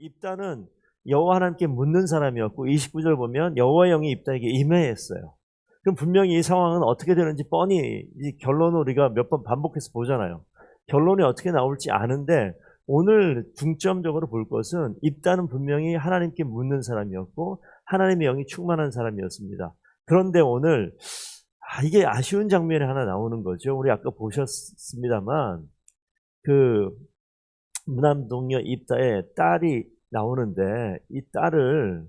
입다는 여호와 하나님께 묻는 사람이었고 29절 보면 여호와 영이 입다에게 임해했어요. 그럼 분명히 이 상황은 어떻게 되는지 뻔히 이 결론을 우리가 몇 번 반복해서 보잖아요. 결론이 어떻게 나올지 아는데 오늘 중점적으로 볼 것은 입다는 분명히 하나님께 묻는 사람이었고 하나님의 영이 충만한 사람이었습니다. 그런데 오늘 이게 아쉬운 장면이 하나 나오는 거죠. 우리 아까 보셨습니다만 그 무남동녀 입다의 딸이 나오는데 이 딸을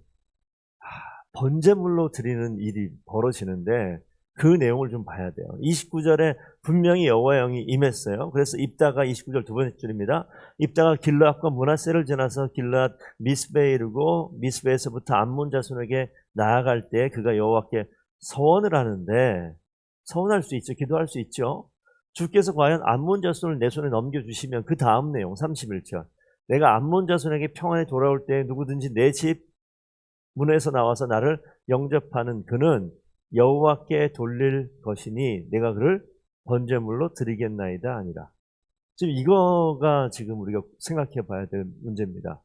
번제물로 드리는 일이 벌어지는데 그 내용을 좀 봐야 돼요. 29절에 분명히 여호와 영이 임했어요. 그래서 입다가 29절 두 번째 줄입니다. 입다가 길르앗과 므낫세를 지나서 길르앗 미스베에 이르고 미스베에서부터 암몬 자손에게 나아갈 때 그가 여호와께 서원을 하는데 서원할 수 있죠. 기도할 수 있죠. 주께서 과연 암몬 자손을 내 손에 넘겨주시면 그 다음 내용 31절 내가 암몬 자손에게 평안에 돌아올 때 누구든지 내 집 문에서 나와서 나를 영접하는 그는 여호와께 돌릴 것이니 내가 그를 번제물로 드리겠나이다 아니라. 지금 이거가 지금 우리가 생각해 봐야 될 문제입니다.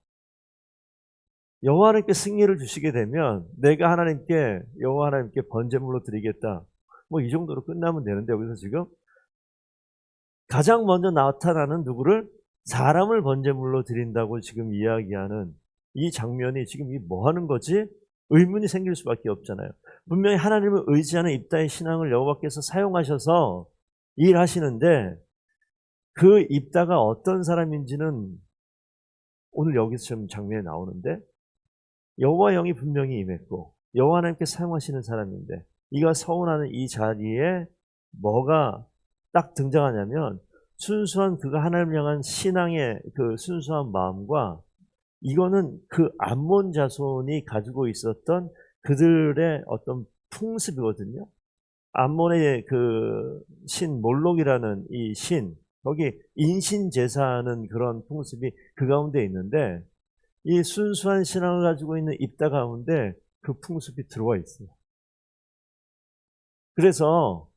여호와 하나님께 승리를 주시게 되면 내가 여호와 하나님께 번제물로 드리겠다. 뭐 이 정도로 끝나면 되는데 여기서 지금 가장 먼저 나타나는 누구를 사람을 번제물로 드린다고 지금 이야기하는 이 장면이 지금 이 뭐 하는 거지? 의문이 생길 수밖에 없잖아요. 분명히 하나님을 의지하는 입다의 신앙을 여호와께서 사용하셔서 일하시는데 그 입다가 어떤 사람인지는 오늘 여기서 좀 장면이 나오는데 여호와 영이 분명히 임했고 여호와 하나님께 사용하시는 사람인데 이가 서운하는 이 자리에 뭐가 딱 등장하냐면 순수한 그가 하나님을 향한 신앙의 그 순수한 마음과 이거는 그 암몬 자손이 가지고 있었던 그들의 어떤 풍습이거든요. 암몬의 그 신 몰록이라는 이 신, 거기 인신 제사하는 그런 풍습이 그 가운데 있는데 이 순수한 신앙을 가지고 있는 입다 가운데 그 풍습이 들어와 있어요. 그래서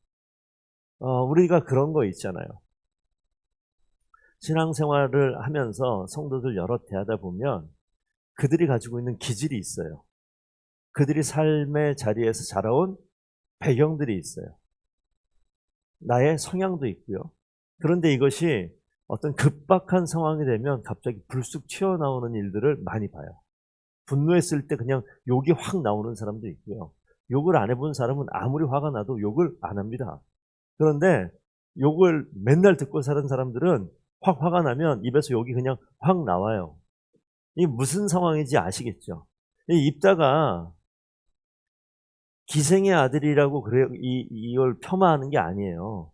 우리가 그런 거 있잖아요. 신앙생활을 하면서 성도들 여럿 대하다 보면 그들이 가지고 있는 기질이 있어요. 그들이 삶의 자리에서 자라온 배경들이 있어요. 나의 성향도 있고요. 그런데 이것이 어떤 급박한 상황이 되면 갑자기 불쑥 튀어나오는 일들을 많이 봐요. 분노했을 때 그냥 욕이 확 나오는 사람도 있고요. 욕을 안 해본 사람은 아무리 화가 나도 욕을 안 합니다. 그런데 욕을 맨날 듣고 사는 사람들은 확 화가 나면 입에서 욕이 그냥 확 나와요. 이게 무슨 상황인지 아시겠죠? 입다가 기생의 아들이라고 그래요. 이걸 폄하하는 게 아니에요.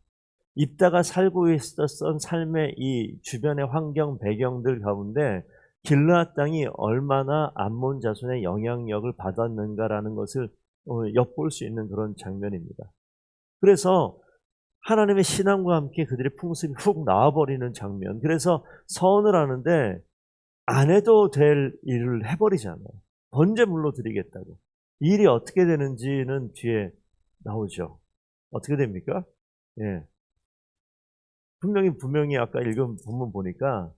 입다가 살고 있었던 삶의 이 주변의 환경, 배경들 가운데 길르앗 땅이 얼마나 암몬 자손의 영향력을 받았는가라는 것을 엿볼 수 있는 그런 장면입니다. 그래서 하나님의 신앙과 함께 그들의 풍습이 훅 나와버리는 장면. 그래서 서원을 하는데 안 해도 될 일을 해버리잖아요. 번제물로 드리겠다고. 일이 어떻게 되는지는 뒤에 나오죠. 어떻게 됩니까? 예. 분명히 아까 읽은 본문 보니까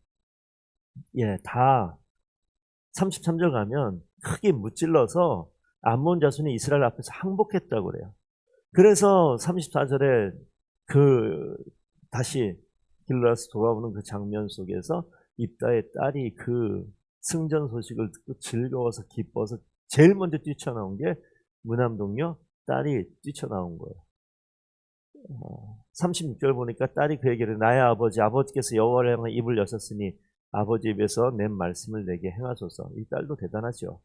다 33절 가면 크게 무찔러서 암몬 자손이 이스라엘 앞에서 항복했다고 그래요. 그래서 34절에 다시 길르앗에서 돌아오는 그 장면 속에서 입다의 딸이 그 승전 소식을 듣고 즐거워서 기뻐서 제일 먼저 뛰쳐나온 게 무남동녀 딸이 뛰쳐나온 거예요. 36절 보니까 딸이 그에게를 나의 아버지께서 여호와를 향해 입을 여셨으니 아버지 입에서 낸 말씀을 내게 행하소서. 이 딸도 대단하죠.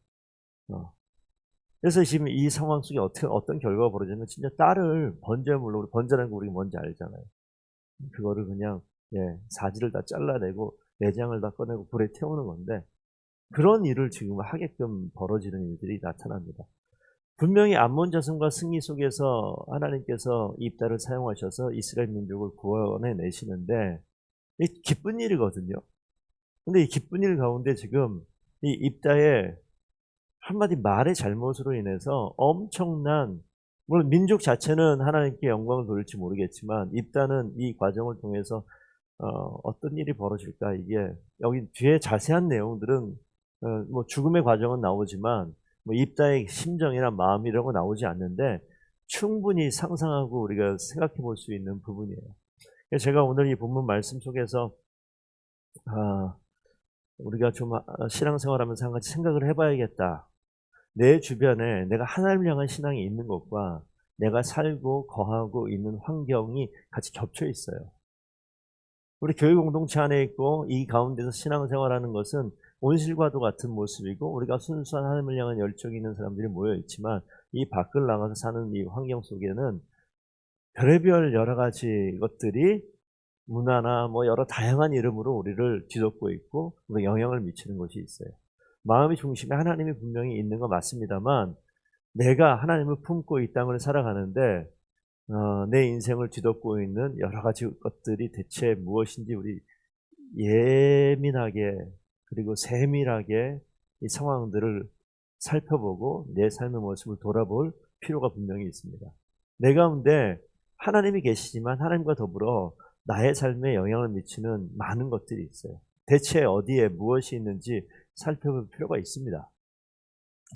그래서 지금 이 상황 속에 어떤 결과가 벌어지면 진짜 딸을 번제물로, 우리 번제라는 거 우리가 뭔지 알잖아요. 그거를 그냥 사지를 다 잘라내고 내장을 다 꺼내고 불에 태우는 건데 그런 일을 지금 하게끔 벌어지는 일들이 나타납니다. 분명히 암몬 자손과 승리 속에서 하나님께서 입다를 사용하셔서 이스라엘 민족을 구원해 내시는데 이 기쁜 일이거든요. 근데 이 기쁜 일 가운데 지금 이 입다의 한마디 말의 잘못으로 인해서 엄청난, 물론 민족 자체는 하나님께 영광을 돌릴지 모르겠지만 입다는 이 과정을 통해서 어떤 일이 벌어질까, 이게 여기 뒤에 자세한 내용들은 뭐 죽음의 과정은 나오지만 뭐 입다의 심정이나 마음 이런 거 나오지 않는데 충분히 상상하고 우리가 생각해 볼 수 있는 부분이에요. 그래서 제가 오늘 이 본문 말씀 속에서 아, 우리가 좀 신앙생활하면서 한 가지 생각을 해봐야겠다. 내 주변에 내가 하나님을 향한 신앙이 있는 것과 내가 살고 거하고 있는 환경이 같이 겹쳐 있어요. 우리 교회 공동체 안에 있고 이 가운데서 신앙생활하는 것은 온실과도 같은 모습이고 우리가 순수한 하나님을 향한 열정이 있는 사람들이 모여 있지만 이 밖을 나가서 사는 이 환경 속에는 별의별 여러 가지 것들이 문화나 뭐 여러 다양한 이름으로 우리를 뒤덮고 있고 우리 영향을 미치는 것이 있어요. 마음의 중심에 하나님이 분명히 있는 거 맞습니다만 내가 하나님을 품고 이 땅을 살아가는데 내 인생을 뒤덮고 있는 여러 가지 것들이 대체 무엇인지 우리 예민하게 그리고 세밀하게 이 상황들을 살펴보고 내 삶의 모습을 돌아볼 필요가 분명히 있습니다. 내 가운데 하나님이 계시지만 하나님과 더불어 나의 삶에 영향을 미치는 많은 것들이 있어요. 대체 어디에 무엇이 있는지 살펴볼 필요가 있습니다.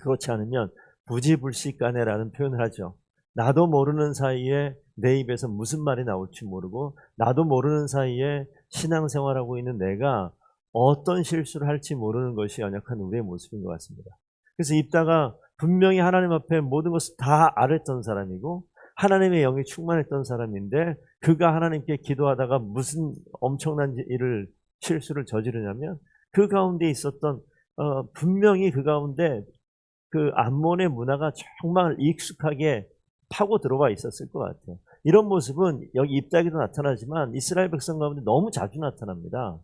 그렇지 않으면 부지불식간에라는 표현을 하죠. 나도 모르는 사이에 내 입에서 무슨 말이 나올지 모르고 나도 모르는 사이에 신앙생활하고 있는 내가 어떤 실수를 할지 모르는 것이 연약한 우리의 모습인 것 같습니다. 그래서 입다가 분명히 하나님 앞에 모든 것을 다 알았던 사람이고 하나님의 영이 충만했던 사람인데 그가 하나님께 기도하다가 무슨 엄청난 일을 실수를 저지르냐면 그 가운데 있었던 분명히 그 가운데 그 암몬의 문화가 정말 익숙하게 파고 들어와 있었을 것 같아요. 이런 모습은 여기 입다기도 나타나지만 이스라엘 백성 가운데 너무 자주 나타납니다.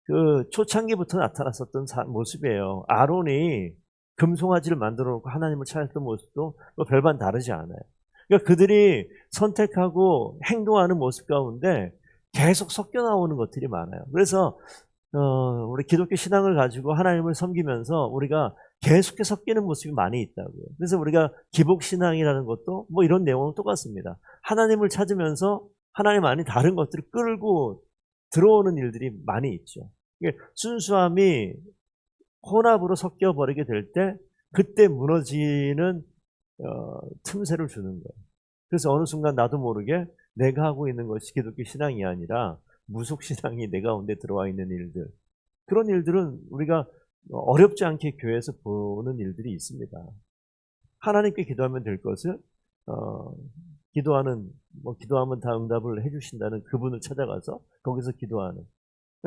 그 초창기부터 나타났었던 모습이에요. 아론이 금송아지를 만들어 놓고 하나님을 찾았던 모습도 뭐 별반 다르지 않아요. 그러니까 그들이 선택하고 행동하는 모습 가운데 계속 섞여 나오는 것들이 많아요. 그래서 우리 기독교 신앙을 가지고 하나님을 섬기면서 우리가 계속해서 섞이는 모습이 많이 있다고요. 그래서 우리가 기복신앙이라는 것도 뭐 이런 내용은 똑같습니다. 하나님을 찾으면서 하나님 안에 다른 것들을 끌고 들어오는 일들이 많이 있죠. 순수함이 혼합으로 섞여버리게 될 때 그때 무너지는 틈새를 주는 거예요. 그래서 어느 순간 나도 모르게 내가 하고 있는 것이 기독교 신앙이 아니라 무속신앙이 내 가운데 들어와 있는 일들, 그런 일들은 우리가 어렵지 않게 교회에서 보는 일들이 있습니다. 하나님께 기도하면 될 것을 기도하면 다 응답을 해주신다는 그분을 찾아가서 거기서 기도하는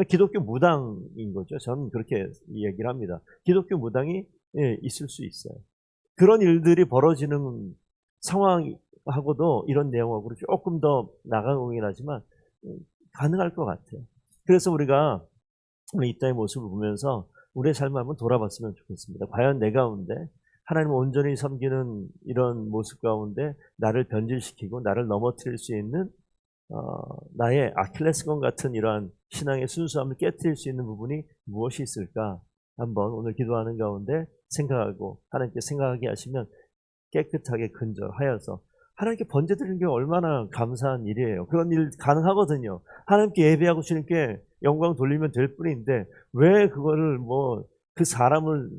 기독교 무당인 거죠. 저는 그렇게 얘기를 합니다. 기독교 무당이 있을 수 있어요. 그런 일들이 벌어지는 상황하고도 이런 내용하고 조금 더 나가긴 하지만 가능할 것 같아요. 그래서 우리가 이 땅의 모습을 보면서 우리의 삶을 한번 돌아봤으면 좋겠습니다. 과연 내 가운데 하나님을 온전히 섬기는 이런 모습 가운데 나를 변질시키고 나를 넘어뜨릴 수 있는 나의 아킬레스건 같은 이러한 신앙의 순수함을 깨뜨릴 수 있는 부분이 무엇이 있을까? 한번 오늘 기도하는 가운데 생각하고 하나님께 생각하게 하시면 깨끗하게 근절하여서 하나님께 번제드리는 게 얼마나 감사한 일이에요. 그런 일 가능하거든요. 하나님께 예배하고 주님께 영광 돌리면 될 뿐인데 왜 그거를 뭐 그 사람을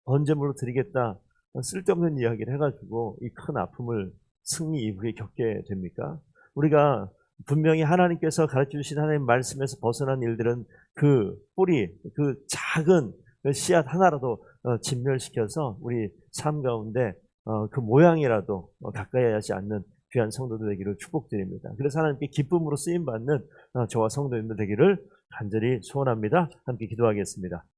번제물로 드리겠다 쓸데없는 이야기를 해가지고 이 큰 아픔을 승리 이후에 겪게 됩니까? 우리가 분명히 하나님께서 가르쳐주신 하나님 말씀에서 벗어난 일들은 그 뿌리, 그 작은 씨앗 하나라도 진멸시켜서 우리 삶 가운데 그 모양이라도 가까이 하지 않는 귀한 성도들 되기를 축복드립니다. 그래서 하나님께 기쁨으로 쓰임받는 저와 성도님들 되기를 간절히 소원합니다. 함께 기도하겠습니다.